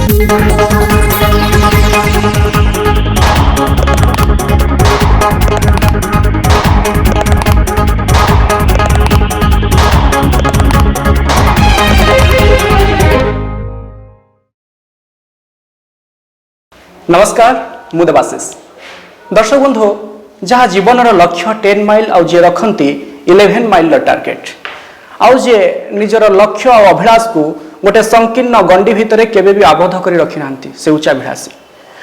नमस्कार मु देवाशीष दर्शक बंधु जहाँ जीवन लक्ष्य 10 माइल आउ जे रखती 11 माइल टार्गेट आउ जे निजर लक्ष्य और अभिलाष को गोटे संकीर्ण गंडी भितर केबे भी आबद्ध कर रखी ना से उच्चाभिलाषी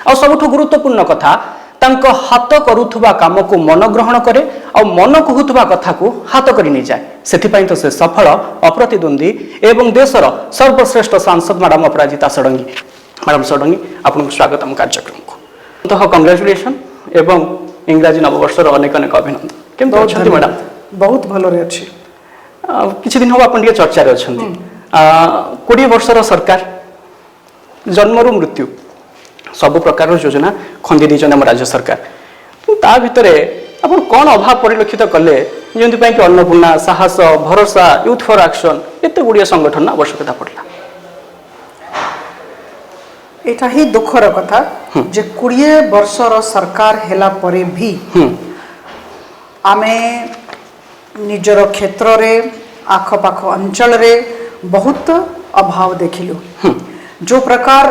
आ सबुठ गुरुत्वपूर्ण कथा तांको हाथ करुथुबा काम को मन ग्रहण करे और मन कहूथुबा कथा को हाथ करी नहीं जाए से तो से सफल अप्रतिद्वंदी एवं देशर सर्वश्रेष्ठ सांसद मैडम अपराजिता षडंगी मैडम षडंगी आपको स्वागत आम कार्यक्रम को तो कंग्रेचुलेसन एवं इंग्राजी नववर्षर अनेक अनेक अभिनंदन केमती अच्छा मैडम बहुत भलरे अच्छी किछि दिन हम अपन चर्चा अच्छा 20 वर्षर सरकार जन्मरू मृत्यु सब प्रकार योजना खंदी दी आम राज्य सरकार ता भितर आप कौन अभाव परिलक्षित कले जमी कि अन्नपूर्णा साहस भरोसा यूथ फॉर एक्शन एत गुड़िया संगठन आवश्यकता पड़ला एटा ही दुखर कथा जे 20 वर्षर सरकार हेला परे भी आमे निजर क्षेत्र रे आखपाख अंचल रे बहुत अभाव देखिलु जो प्रकार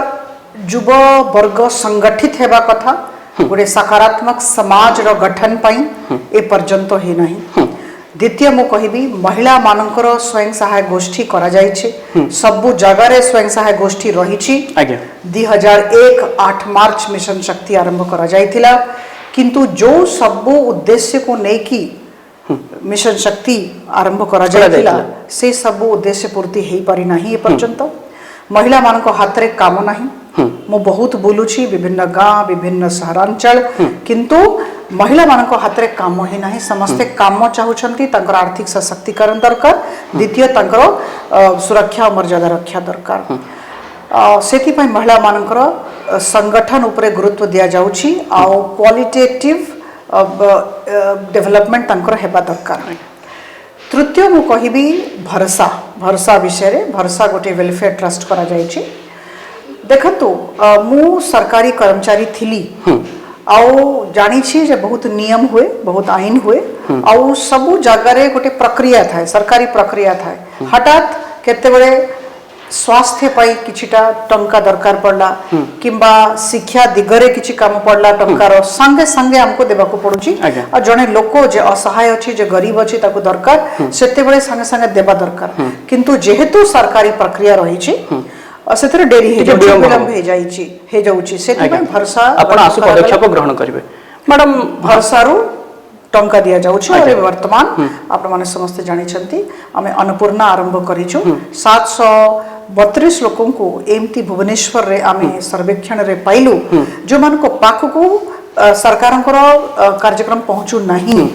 युव वर्ग संगठित हेबा कथा गोटे सकारात्मक समाज रो गठन पई ए पर्यंत हे नहीं द्वितीय मु कहिबी महिला मानकर स्वयं सहायक गोष्ठी करा जायछि सबु जगह रे स्वयं सहायक गोष्ठी रहिछि 2001 8 मार्च मिशन शक्ति आरंभ करा जायतिला किंतु जो सबु उद्देश्य को नेकी मिशन शक्ति आरंभ करा जायतिला से सबु उद्देश्य पूर्ति हेई पारि नाही ए पर्यंत महिला मानक हाथ रे काम नाही मु बहुत बोलुछि विभिन्न गाँ विभिन्न सहरांचल किंतु महिला मानक हाथ रे काम ही नाही समस्ते काम चाहुछंती तंकर आर्थिक सशक्तिकरण दरकार द्वितीय तंकर सुरक्षा और मर्यादा रक्षा दरकार सेति पय महिला मानकर संगठन उपरे गुरुत्व दिया जाउछि आ क्वालिटेटिव डेवलपमेंट तंकर हेबा दरकार तृतीय मु कहिबी भरोसा भरोसा विषय रे भरोसा गोटे वेलफेयर ट्रस्ट करा जायछि देखंतु मु सरकारी कर्मचारी थिली आउ जानी छी जे बहुत नियम हुए बहुत आईन हुए आउ सबु जगह रे गोटे प्रक्रिया थाए सरकारी प्रक्रिया थाए हठात केते बेले स्वास्थ्य पाई किछिटा टंका दरकार पड़ला किंबा शिक्षा दिगरे किछि काम पड़ला टंकार संगे संगे हमको देबा को पड़ुची आ जने लोक जे असहाय अछि जे गरीब अछि ताको दरकार सेते बेले संगे संगे देबा दरकार किंतु जेहेतु सरकारी प्रक्रिया रही छी सेतरे डेरी विलंब हे जाउची सेति भरोसा आपण आसु पदक्षेप ग्रहण करिवे मैडम भरोसारू टंका दिया जाउची और वर्तमान आपण माने समस्त जानि छंती हमें अन्नपूर्णा आरंभ करिछु 732 लोकन को एमती भुवनेश्वर रे आमे सर्वेक्षण रे पाइलु जो मान को पाख को सरकारंकर कार्यक्रम पहुंचू नहीं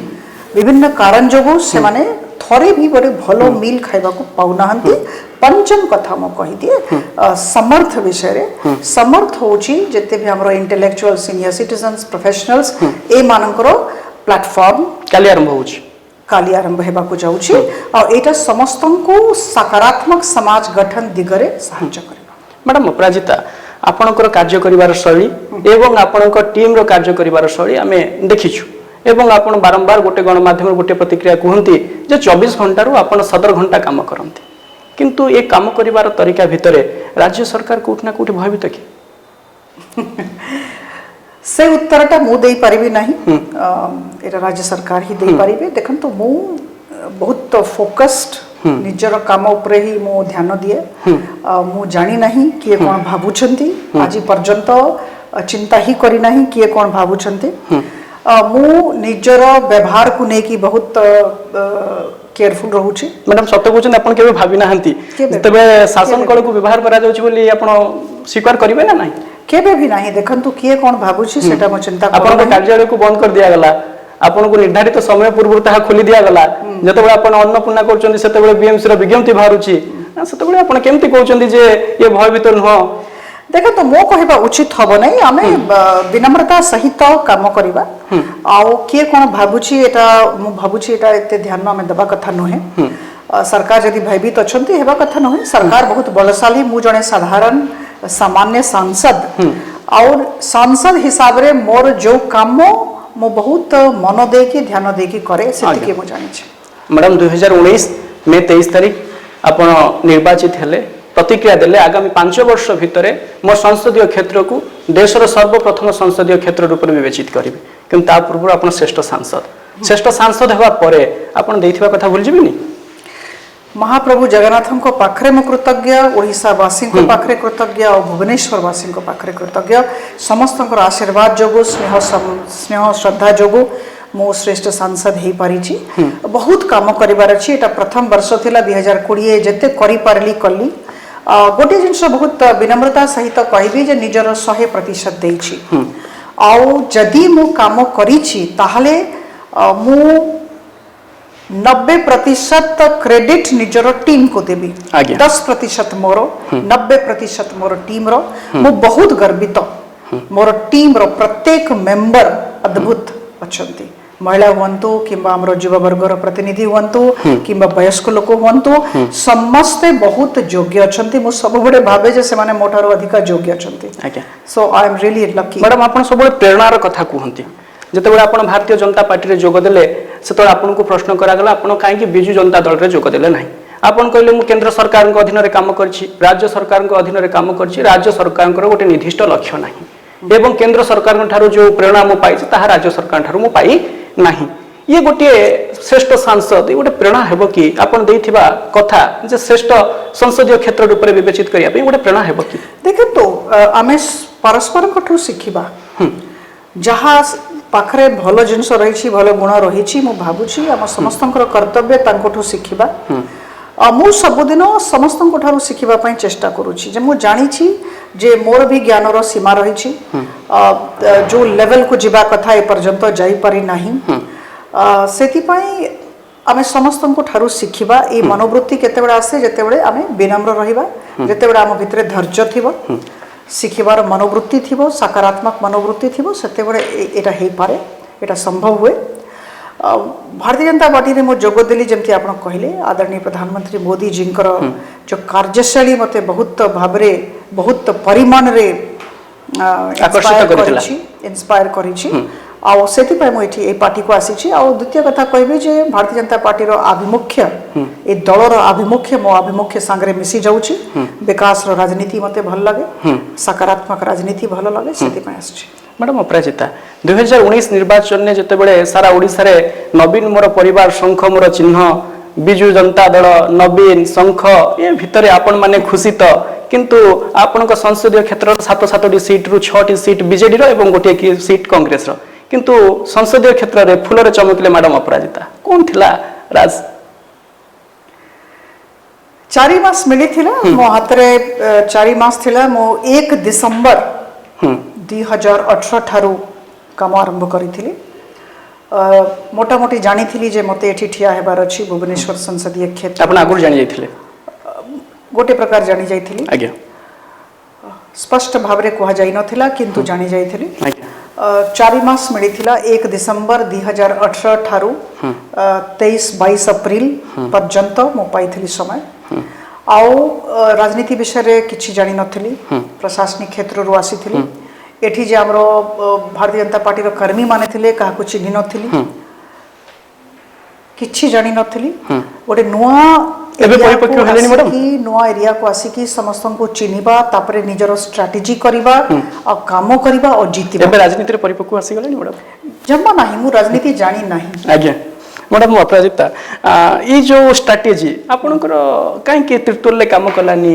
विभिन्न कारण जोगु से माने थरे भी बड़े भलो मील खाइबा को पाउनाहंती पंचम कथा मो कहि दिए समर्थ विषय रे समर्थ होची जते भी हमरो इंटेलेक्चुअल सीनियर सिटीजन्स प्रोफेशनल्स ए मानकर प्लेटफॉर्म काली आरंभ हेबा को जाउची और एटा समस्त को सकारात्मक समाज गठन दिगरे सहायता करबा मैडम अपराजिता आपनकर कार्य करिवार शैली एवं आपनकर टीम रो कार्य करिवार शैली हमें देखिछु एवं आपण बारंबार गोटे गणमाध्यम गोटे प्रतिक्रिया कहती जे 24 घंटा रू आपण 17 घंटा काम करते किंतु ये काम करिवार तरीका भितर राज्य सरकार कोठ ना कोठ भयभीत कि से उत्तरटा मु देई परिबी नाही एरा राज्य सरकार ही देई परिबे देखंतु मु बहुत फोकस्ड निजर काम उपरे ही मु ध्यान दिए मु जानी नाही किए कोन भाबुछंती आज पर्यंत चिंता ही करी नाही किए कोन भाबुछंती मु निजर व्यवहार को नेकी बहुत केयरफुल रहउची मैडम सत्य कहउछन आपण केबे भाबी नाहंती तबे शासन कळ को व्यवहार करा जाउची बोली आपण स्वीकार करिवे ना नाही केबे भी नाही देखंतु किए कोन भाबुची सेटा म चिंता आपण कार्यालय को बंद कर दिया गला आपण को निर्धारित समय पूर्व ताहा खोली दिया गला जते बेला आपण अन्नपूर्णा करचंदी सेते बेला बीएमसी रो विज्ञप्ति बाहरुची सेते बेला आपण केमति कहउचंदी जे ये भय भीतर न देखो तो मो कहबा उचित हबो नै आमे विनम्रता सहित काम करिबा आउ किए कोन भाबुची एटा मु भाबुची एटा एते ध्यान में दबा कथा नहे सरकार जदि भयभीत अछंती हेबा कथा नहे सरकार बहुत बलशाली मु जने साधारण सामान्य सांसद और सांसद हिसाब रे मोर जो काम मो बहुत मन दे के ध्यान दे के करे सेतिके मो जानि छी। मैडम 2019 मे 23 तारिख आपण निर्वाचित हेले प्रतिक्रिया देले आगामी 5 वर्ष भितर मो संसदीय क्षेत्र को देशर सर्वप्रथम संसदीय क्षेत्र रूप में विवेचित करेंगे किंतु ता पूर्व आपण श्रेष्ठ सांसद हेबा परे आपण देइथिबा कथा भूल जिबिनी। महाप्रभु जगन्नाथन को पाखरे मो कृतज्ञ, ओडिशा वासी को पाखरे कृतज्ञ और भुवनेश्वर वासी को पाखरे कृतज्ञ। समस्त आशीर्वाद जोगु स्नेह श्रद्धा जोगु मो श्रेष्ठ सांसद हो पारी। बहुत काम करिवार अछि। एटा प्रथम वर्ष थिला 2020 जते करि पारली कली। गोटे जिनस बहुत विनम्रता सहित कहबी जे निजर 100% देइछि। आउ जदि मो काम करिछि ताहले मु 90% क्रेडिट निजर टीम को देवी, 10% मोर 90% मोर टीम रो। मु बहुत गर्वित मोर टीम रो प्रत्येक मेंबर अद्भुत अच्छंती। महिला हुंतु किंबा हमरो युवा वर्गर प्रतिनिधि हुंतु किंबा वयस्क लोक हुंतु समस्ते बहुत योग्य अच्छंती। मु सब बडे भाबे जे से माने मोठारो अधिक योग्य अच्छंती। So I am really lucky. Madam आपण सब बडे प्रेरणार कथा कहंती जेतेबेले आपण भारतीय जनता पार्टी रे जोग देले सेतो आपण को प्रश्न करा गला आपण काहे कि बिजू जनता दल रे जोग देले नाही। आपण कहले मु केंद्र सरकार को अधीन रे काम करछि, राज्य सरकार को अधीन रे काम करछि, राज्य सरकार को गोटे निर्दिष्ट लक्ष्य नाही एवं केंद्र सरकार ठारो जो प्रेरणा मु पाई ताहा राज्य सरकार ठारो मु पाई नाही। ये गोटे श्रेष्ठ सांसद ये गोटे प्रेरणा हेबो कि आपण देइथिबा कथा जे श्रेष्ठ संसदीय क्षेत्र रूप में विवेचित करिया पे गोटे प्रेरणा हेबो कि देखंतो आमे परस्पर कठोर शिखिबा जहा पाखरे भलो जिनस रही भलो गुण रही मु भाबुची आम समस्त कर्तव्य तांकोठू शिखिबा। मु सबुदिन समस्त शिखिबा पई चेष्टा करूची जे मु जानिछि जे मोर भी ज्ञान रो सीमा रही जो लेवल को जिबा कथा ए पर्यंत जाई पारि नाही। सेति पई आमे समस्त शिखिबा। ए मनोवृत्ति केतेबेले आसे जेतेबेले आमे विनम्र रहिबा, जेतेबेले आम भितरे धैर्य थिबो, शिखिबार मनोवृत्ति थिबो, सकारात्मक मनोवृत्ति थिबो, सेतेबेले एटा हेई पारे, एटा संभव हुए। भारतीय जनता पार्टी रे मो जोग देली जेमती आपण कहले आदरणीय प्रधानमंत्री मोदी जी जो कार्यशैली मते बहुत भाबरे बहुत परिमाण रे इंस्पायर करिछि आ सेति पय मो एठी ए पार्टी को आसीछि। आ द्वितीय कथा कहबी जे भारतीय जनता पार्टी रो आभिमुख्य ए दल रो आभिमुख्य मो आभिमुख्य संगे मिसी जाउछि। विकास रो राजनीति मते भल लागे, सकारात्मक राजनीति भल लागे, सेति पय आछि। मैडम अपराजिता 2019 निर्वाचन ने जेतेबेले सारा ओडिसा रे नवीन मोर परिवार शंख मोर चिन्ह बिजू जनता दल नवीन शंख ये भितरे आपण माने खुशी तो किंतु आपण संसदीय क्षेत्र 7 सीट रु 6 सीट बीजेडी रो एवं गोटे की सीट कांग्रेस रो किंतु संसदीय क्षेत्र रे फूल रे चमकले मैडम अपराजिता कोन थिला राज 4 मास मिली थिला मो हाथ रे 4 मास थिला मो 1 दिसंबर 2018 ठारू काम आरंभ करी मोटा मोटी जानी थी जे मते एठी ठिया हेबार अछि भुवनेश्वर संसदीय क्षेत्र। आपण आगुर जानि जाइथिले गोटे प्रकार जानी जाइथिली आज्ञा स्पष्ट भाव रे कोहा जाई नथिला किंतु जानी जाइथिली। 4 मास मिली थिला 1 दिसंबर 2018 ठारू 23-22 अप्रैल पर्यंत मो पाइथिली समय। आउ राजनीति विषय रे किछि जानी नथिली, प्रशासनिक क्षेत्र रो आसीथिली। एठी जे हमरो भारतीय जनता पार्टी रो कर्मी माने थिले काहा को चिन्हि नथिली, किछि जानि नथिली। गोटे नुआ एबे परिपक्व हेलेनी मैडम की नुआ एरिया को आसी की समस्त को चिन्हिबा तापरे निजरो स्ट्रेटजी करिबा आ काम करिबा और जीतिबा। एबे राजनीति रे परिपक्व आसी गलेनी मैडम जम्मा नाही मु राजनीति जानि नाही। आज्ञा मैडम अपराजिता ये जो स्ट्रेटजी आपनकर काहे के त्रितुल ले काम कलानी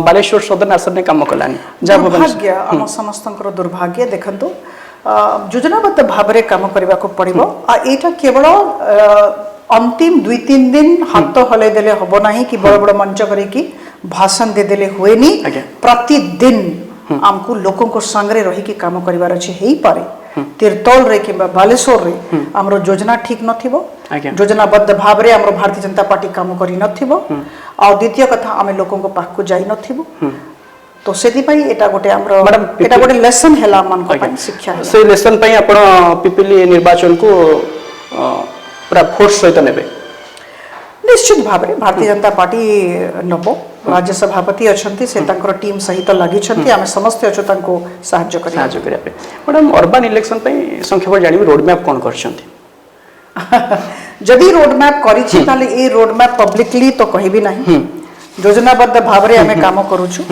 बालेश्वर सदन आसन ने काम कलानी दुर्भाग्य हम समस्त दुर्भाग्य देखंतु योजनाबद्ध भाव रे काम करबा को पड़िबो। आ एटा केवल अंतिम 2-3 दिन हाथ हले देले हबो नाही कि बड़ बड़ मंच करे कि भाषण दे देले हुएनी। प्रतिदिन हमको लोकों को संगे रही कि काम करिवार अछि हेई पारे। तीर्तोल रे किंबा बालेश्वर रे हमरो योजना ठीक नथिबो, योजनाबद्ध भाव रे हमरो भारतीय जनता पार्टी काम करि नथिबो। आ द्वितीय कथा आमे लोकों को पाख को जाई नथिबो। तो सेति पई एटा गोटे हमरो एटा गोटे लेसन हेला मन को पई शिक्षा है। से लेसन पई आपण पिपिली निर्वाचन को पूरा फोर्स सहित नेबे निश्चित भाव रे भारतीय जनता पार्टी नबो राज्य सभापति अछंती से तांकर टीम सहित लागि छंती आमे समस्त अछु तांको सहाय्य करिया साहाଯ୍ୟ କରିବା ପାଇଁ मैडम अर्बन इलेक्शन ପାଇଁ संक्षेप जानिबे रोड मैप कोन करछंती जदि रोड मैप करिछि ताले ए रोड मैप पब्लिकली तो कहबी नहीं योजनाबद्ध भावरे आमे काम करूछु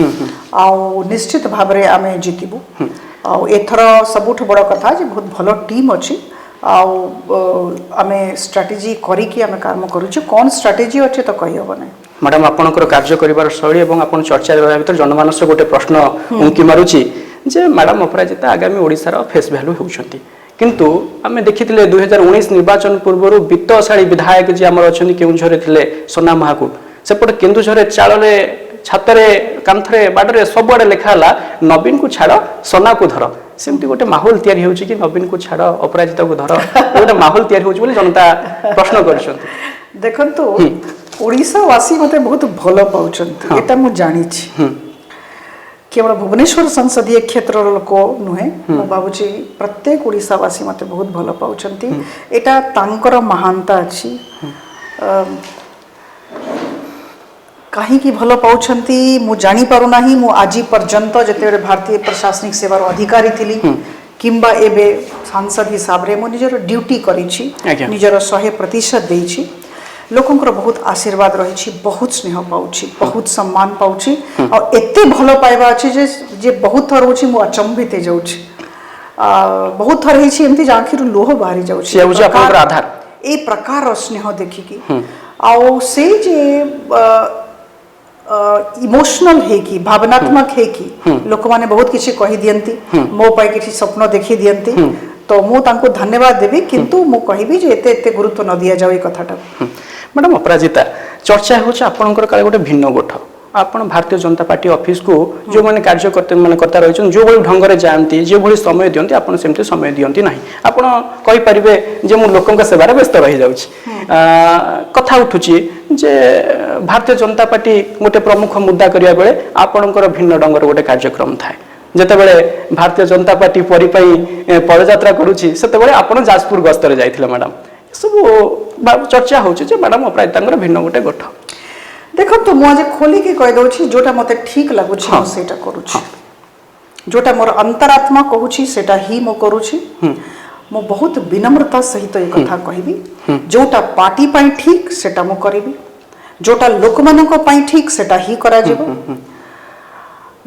आ निश्चित भावरे आमे जितिबु आ एथर सबुठ बड़ कथा जे बहुत भलो टीम अछि आमे स्ट्रेटजी करी कि आमे काम करूछु कोन स्ट्रेटजी अछि तो कहि होबो नै मैडम आपनकर कार्य करिवार शैली एवं आपन चर्चा भीतर जनमानस गोटे प्रश्न उंकी मारुची जे मैडम अपराजिता आगामी ओडिसा रो फेस वैल्यू होउछंती किंतु आमे देखिथिले 2019 निर्वाचन पूर्व वित्तशाली विधायक जी आमर अछंती केउझरे थिले सोना महाकुट सेपट केन्दुझरे चाळले छातरे कांथरे बाडरे सबआडे लेखाला नवीन को छाड़ सोना को धर सेमती गोटे माहौल तैयारी होउची कि नवीन को छाड़ अपराजिता को धर गोटे माहौल तैयारी होउची बोली जनता प्रश्न करछंती देखंतु ओडिसा वासी मते बहुत भलो पाउछंती एटा मु जानि छी केवल भुवनेश्वर संसदीय क्षेत्र लोक नुहे मु बाबूजी प्रत्येक ओडिसा वासी मते बहुत भलो पाउछंती एटा तांकर महानता अछि कहीं की भलो पाउछंती मु जानी पारु नाही मु आजी पर्यंत जते भारतीय प्रशासनिक सेवार अधिकारी थिली किंबा एबे सांसद हिसाब रे मु निजर ड्यूटी करी छी निजर 100% देई छी लोकंकर बहुत आशीर्वाद रही छी बहुत स्नेह पाउछी बहुत सम्मान पाउची और एते भलो पाइबा अछि जे बहुत थर होची मु अचंभित हे जाउछी बहुत थर हे छी एमती आखिर लोह बाहरी जाउछी से होची आपनकर आधार ए प्रकार स्नेह देखि की आ से जे इमोशनल है कि भावनात्मक है कि लोक माने बहुत किसी कहि दियंती मो पाई किसी स्वप्न देखि दियंती तो मु तांको धन्यवाद देबी किंतु मु कहिबी जे एते एते गुरुत्व न दिया जावे कथाटा मैडम अपराजिता चर्चा होछ आपनकर काले गोटे भिन्न गोठ आपण भारतीय जनता पार्टी ऑफिस को जो माने कार्य करते माने करता रहिछन जो भली ढंग रे जानती जे भली समय दियंती आपण सेमते समय दियंती नाही आपण कहि परिबे जे मु लोकंका सेवा रे व्यस्त रहि जाउछि कथा उठुछि जे भारतीय जनता पार्टी गोटे प्रमुख मुद्दा करिया बेले आपणकर भिन्न ढंगर गोटे कार्यक्रम थाए जते बेले भारतीय जनता पार्टी परिपाई पदयात्रा करूछि सेते बेले आपण जाजपुर गस्तरे जाइथिले मैडम सब चर्चा होछि जे मैडम अपराजितांगर भिन्न गोटे गोठ देखो तो मु आज खोली के कहि दउछि जोटा मते ठीक लागुछि मु सेटा करूछि जोटा मोर अंतरात्मा कहूछि सेटा ही मु करूछि मु बहुत विनम्रता सहित ए कथा कहबी जोटा पार्टी पई ठीक सेटा मु करबी जोटा लोक मानक पई ठीक सेटा ही करा जेबो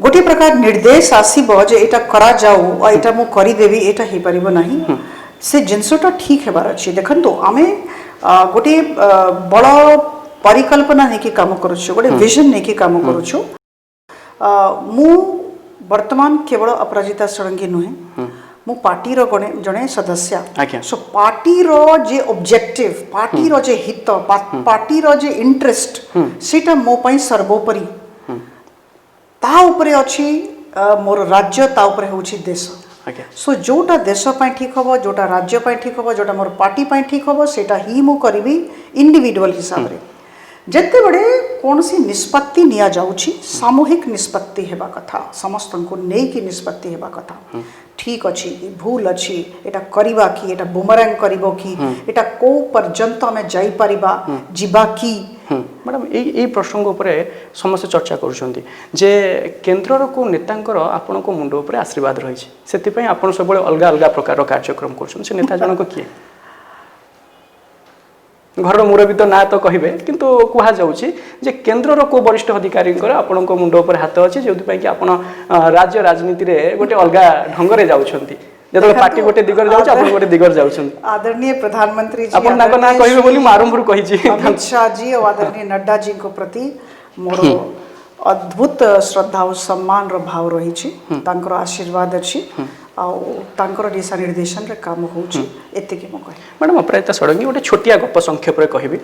गोटे प्रकार निर्देश आसीबो जे एटा करा जाऊ आ एटा मु करि देबी एटा हे परिबो नाही से जिनसटा ठीक हेबार अछि देखंतु आमे गोटे बड़ परिकल्पना नेकी काम करूछु गोटे विजन नेकी काम करूछु मु वर्तमान केवल अपराजिता षडंगी नुहे मु पार्टी रो जने सदस्य सो पार्टी रो जे ऑब्जेक्टिव पार्टी रो जे हित पार्टी रो जे इंटरेस्ट सेटा मो पई सर्वोपरि ता ऊपरे अछि मोर राज्य ता ऊपरे होछि देश सो जोटा देश पई ठीक होबो जोटा राज्य पई ठीक होबो जोटा मोर पार्टी पई ठीक होबो सेटा ही मु करबी इंडिविजुअल हिसाब रे जते बड़े कौन सी निष्पत्ति निया जाउछि सामूहिक निष्पत्ति हेबा कथा समस्त को नै की निष्पत्ति हेबा कथा ठीक अछि भूल अछि एटा करिबा की एटा बुमरैंग करिवो की एटा को पर्यंत हमें जाई परिबा जिबा की मैडम ए प्रसंग उपरे समस्त चर्चा करूछंती जे केंद्रर को नेतांकर आपण को मुंडो उपरे आशीर्वाद रही छै सेति पई आपण सब अलग अलग प्रकार कार्यक्रम करछन से नेता जनक किए घर मुरबी तो ना तो कहिबे किंतु कुहा जाउछि जे केंद्रर को वरिष्ठ अधिकारी आपण को मुंडो ऊपर हाथ अछि जेउति पई कि आपण राज्य राजनीति रे गोटे अलगा ढंग रे जाउछंती जतले पार्टी गोटे दिगर जाउछ आपण गोटे दिगर जाउछंती आदरणीय प्रधानमंत्री जी आपण नाको ना कहिबे बोली आरंभर कहि छी अमित शाह जी और आदरणीय नड्डा जी को प्रति मोर अद्भुत श्रद्धा और सम्मान रो भाव रही छी तांकर आशीर्वाद अछि आ तांकर दिशा निर्देशन रे काम होउछि एते के म कहि मैडम अपराजिता षडंगी गोटे छोटिया गप संक्षेप रे कहिबी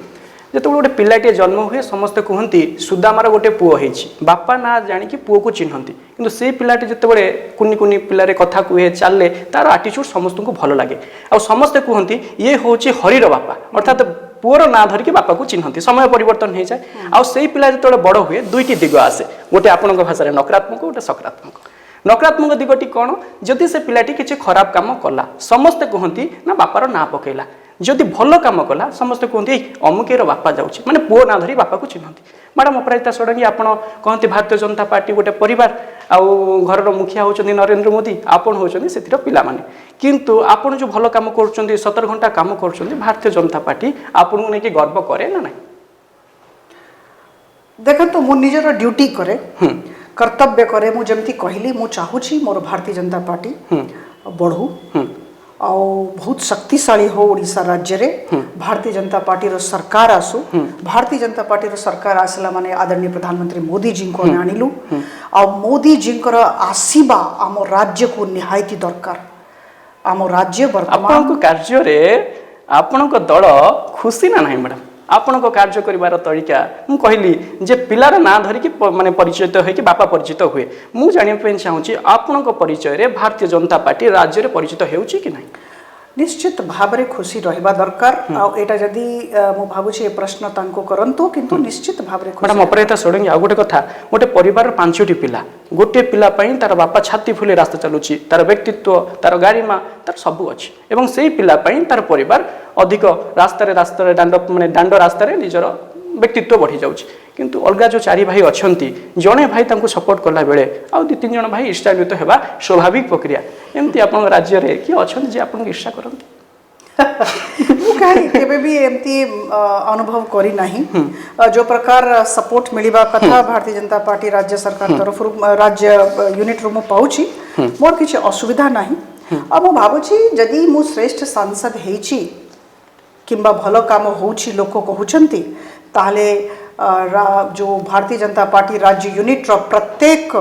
जेतो गोटे पिलाटे जन्म हुए समस्त कहती सुदामार गोटे पुओ होइछि बापा ना जानि कि पुओ को चिन्हती किंतु से पिलाटे जते बड़े कुनी कुनी पिलारे कथा कुहे चलले तार एटीट्यूड समस्त को भल लागे आ समस्त कहती ये होछि हरिर बापा अर्थात पुओर ना धरिकी बापा को चिन्हती समय परिवर्तन हो जाए आ से पिला जो बड़ हुए दुईटी दिग आसे गोटे आपण भाषा नकारात्मक गोटे सकारात्मक नकारात्मक दिगटी कौन जदि से पिलाटी किसी खराब काम कला समस्ते कहती ना बापार ना पकेला जदि भल कम कला समस्त कहते अमुकेर बापा जाऊँगी माने पुओ ना धरी बापा को चिन्हती। मैडम अपराजिता षडंगी आप कहते भारतीय जनता पार्टी गोटे परिवार आउ घर मुखिया होचंदी नरेंद्र मोदी आपण होचंदी से पिला माने किंतु आपण जो भल काम कर 17 घंटा काम कर भारतीय जनता पार्टी आपण को लेकिन गर्व करे ना नहीं? देखो मु निजर ड्यूटी करे कर्तव्य करे मु जमती कहली मु चाहूची मोर भारतीय जनता पार्टी बढ़ू आ बहुत शक्तिशाली हो ओडिशा राज्य रे भारतीय जनता पार्टी रो सरकार आसु भारतीय जनता पार्टी रो सरकार आसला माने आदरणीय प्रधानमंत्री मोदी जी को आनिलु आ मोदी जी को आसीबा आम राज्य को निहायती दरकार। आम राज्य वर्तमान आपन को कार्य रे आपन को दल खुशी ना नहीं मैडम? आपण को कार्य करिवार तरीका मु कहली जे पिलार ना धरिकी माने परिचित होइकि बापा परिचित हुए मु जानिया पे चाहूची आपण को परिचय रे भारतीय जनता पार्टी राज्य रे परिचित हेउची कि नहीं? निश्चित भाव रे खुशी रहिबा दरकार आ एटा जदी मु भाबुची ए प्रश्न तांको करंतु किंतु निश्चित भाव रे मैडम अपराजिता षडंगी आ गोटे कथा गोटे परिवार 5टी पिला गोटे पिला पई तार बापा छाती फुले रास्ता चलुची तार व्यक्तित्व तार गारिमा तार सबु अछि एवं सेही पिला पई तार परिवार अधिक रास्ता दांड माने दांड रास्ता रे निजर व्यक्तित्व बढ़ी जाउची किंतु अलगा जो 4 भाई अछंती जणे भाई तांको सपोर्ट करला बेले आ 2-3 जण भाई इष्टान्वित हेबा स्वाभाविक प्रक्रिया एमती आपन राज्य रे कि अछंती जे आपन इच्छा करंती? मु कहि केबे भी एमती अनुभव करी नाही जो प्रकार सपोर्ट मिलिबा कथा भारतीय जनता पार्टी राज्य सरकार तरफ राज्य यूनिट रो मु पाउची मोर किछ असुविधा नाही। अब मु भाबुची जदी मु श्रेष्ठ सांसद हेची किंबा भलो काम होउची लोक कहउचंती ताले जो भारतीय जनता पार्टी राज्य यूनिट रो प्रत्येक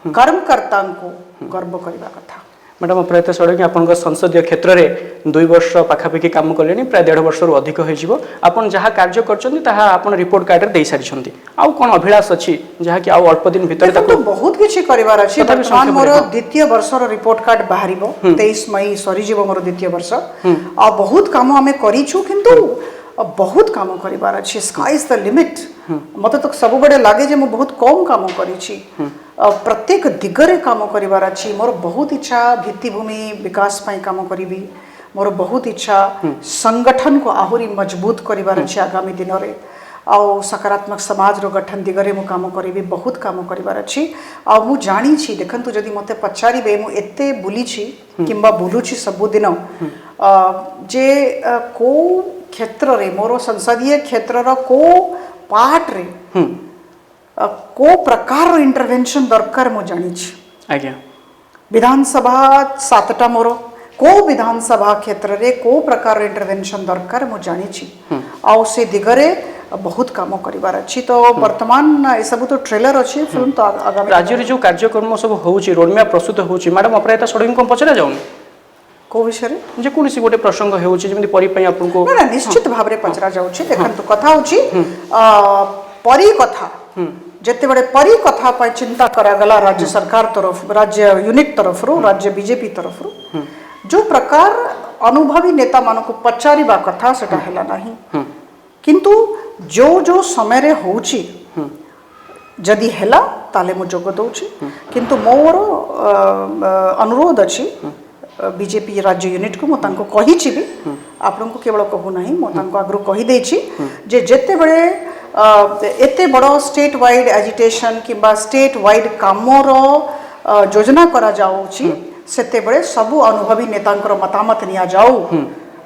कर्मकर्ता को गर्व करबा कथा। मैडम अपराजिता षडंगी आपन संसदीय क्षेत्र में 2 वर्ष पाखापाखि काम कले प्राय 1.5 वर्ष रु अधिक होपन जहाँ कार्य कर रिपोर्ट कार्ड दे सारी आउ कौन अभिलाष अच्छी जहाँकि आउ अल्प दिन भितर तो बहुत किसी करिवार अछि। वर्तमान मोर द्वितीय वर्षर रिपोर्ट कार्ड बाहरिबो 23 मई सरीजिबो मोर द्वितीय वर्ष आ बहुत काम आमे करिछु किंतु बहुत काम करिवार अछि। स्काई इज द लिमिट मते तो सब बड़े लागे जे मु बहुत कम काम करिछि प्रत्येक दिगरे काम करिवार अछि। मोर बहुत इच्छा भित्तिभूमि विकास पई काम करिबी मोर बहुत इच्छा संगठन को आहुरी मजबूत करिवार अछि आगामी दिन रे आ सकारात्मक समाज रो गठन दिगरे मु काम करिबी बहुत काम करिवार अछि। आ मु जानी छी देखंतु जदी मते पचारिबे मु एते बुली छी किंबा बुलुछि सब दिन जे को क्षेत्र रे मोर संसदीय क्षेत्र रो को पार्ट रे को प्रकार इंटरवेंशन दरकार मु जानी छी। आज्ञा विधानसभा 7टा मोर को विधानसभा क्षेत्र रे को प्रकार इंटरवेंशन दरकार मु जानी छी आ से दिगरे बहुत काम करिवार अछि। तो वर्तमान ए सब तो ट्रेलर अछि फिल्म तो आगामी राज्य रे जो कार्यक्रम सब होउची रोडमैप प्रस्तुत होउची मैडम अपराजिता षडंगी को पचरा जाउनी को विषय रे जे कोनसी गोटे प्रसंग हेउची जेमि परि पई आपन को ना निश्चित भाव रे पचरा जाउची। देखंतु कथा होची परि कथा जते बड़े परि कथा पर चिंता करा गला राज्य सरकार तरफ राज्य यूनिट तरफ रो राज्य बीजेपी तरफ रो जो प्रकार अनुभवी नेता मान को पचारिबा कथा सेटा हैला नाही किंतु जो जो समय रे होउची जदि हैला ताले मु जोग दउची किंतु मोर अनुरोध अछि बीजेपी राज्य यूनिट को मु तांको कहि छी भी आपन को केवल कहू नाही मु तांको आगु कहि देई छी जे जते बड़े एते बड़ो स्टेट वाइड एजिटेशन किंबा स्टेट वाइड कामर योजना करा जाउची सेते बड़े सबु अनुभवी नेतांकर मतामत निया जाऊ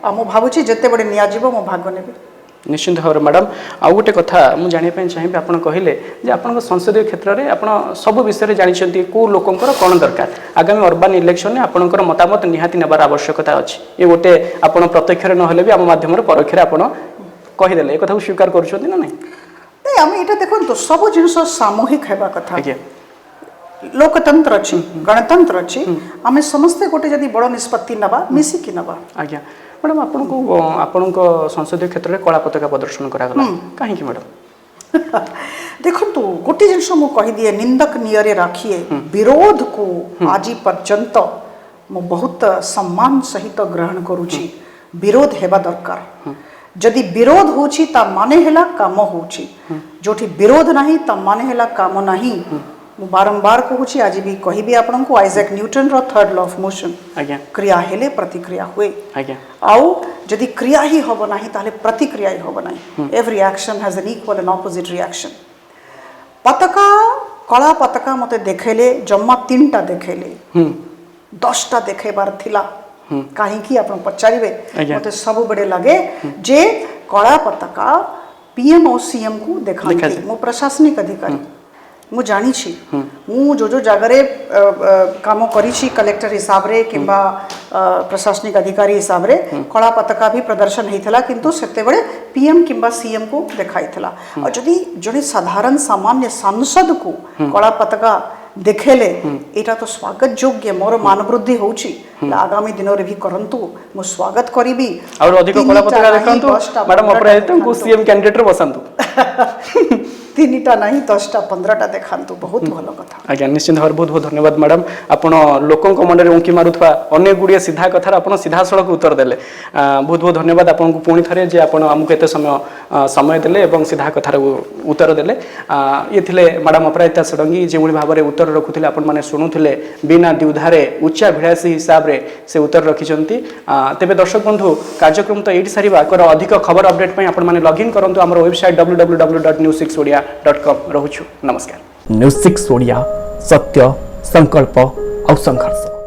आ मु भाबुची जते बड़े निया जीवो मु भाग नेबी निश्चिंत भाव मैडम आउ गोटे कथा मुझे जानापी चाहिए आप कहले जे आप संसदीय क्षेत्र में आप सब विषय जानते कौ लोकंर कौन दरकार आगामी अर्बान इलेक्शन में आपंकर मतामत निहाती नेबार आवश्यकता अच्छी ये गोटे आप प्रत्यक्ष ना भी आम मध्यम परोक्ष आप कहीदे एक कथा स्वीकार कर ना नहीं आम ये देखो सब जिन सामूहिक है कथा लोकतंत्र अच्छी गणतंत्र अच्छी आम समस्ते गोटे जदि बड़ निष्पत्ति नवा मिसिकी नवा। आज्ञा मैडम आपण संसदीय क्षेत्र में कला पताका प्रदर्शन करागला कहीं मैडम देखो गोटे जिनस मु कही दिए निंदक नियरे राखिए विरोध को आज पर्यंत मु बहुत सम्मान सहित ग्रहण करुची विरोध हेबा दरकार जदि विरोध होची ता माने हेला काम होची जोठी विरोध नाही ता माने हेला काम नाही मु बारंबार कहूँ आज भी कहबी आपन को आइजैक न्यूटन रो थर्ड लॉ ऑफ मोशन आज्ञा क्रिया हेले प्रतिक्रिया हुए आज्ञा आउ जदि क्रिया ही होब नाही ताले प्रतिक्रिया ही होब नाही every action has an equal and opposite reaction पताका कला पताका मते देखेले जम्मा 3टा देखेले 10टा देखेबार थिला काहे कि आपण पचारिबे मते सब बड़े लगे जे कला पताका पीएम और सीएम को देखांती मो प्रशासनिक अधिकारी मु जानी छी मु जो जगरे काम करी छी कलेक्टर हिसाब रे किंबा प्रशासनिक अधिकारी हिसाब रे कला पताका भी प्रदर्शन हेइथला किंतु सेते बड़े पीएम किंबा सीएम को देखाइथला और जदि जने साधारण सामान्य सांसद को कला पताका देखेले एटा तो स्वागत योग्य मोर मान वृद्धि होउची आगामी दिन रे भी करंतु मु स्वागत करिबी और अधिक कला पताका देखंतु मैडम अपराजित को सीएम कैंडिडेट रे बसंतु 3टा नहीं 10टा 15टा देखांतु बहुत भलो कथा आज्ञा निश्चित भाव बहुत बहुत धन्यवाद मैडम आपण लोकों मन में उंकी मारुवा अनेक गुड़िया सीधा कथार आप सीधा सड़क उत्तर देले बहुत बहुत धन्यवाद आपन को पुणी थे जे आपण आमको एत समय देले एवं सीधा कथार उत्तर देले ये थिले मैडम अपराजिता षडंगी जो भाव में उत्तर रखुले आपण मैंने शुणुले बिना द्विधारे उच्चा भिड़ासी हिसाब से से उत्तर रखिंट तेज दर्शक बंधु कार्यक्रम तो ये सारा अधिक खबर अपडेट पर आपण मैंने लॉगिन करूँ आम वेबसाइट www.news6odia.com रोचु नमस्कार। न्यूज 6 ओडिया सत्य संकल्प और संघर्ष।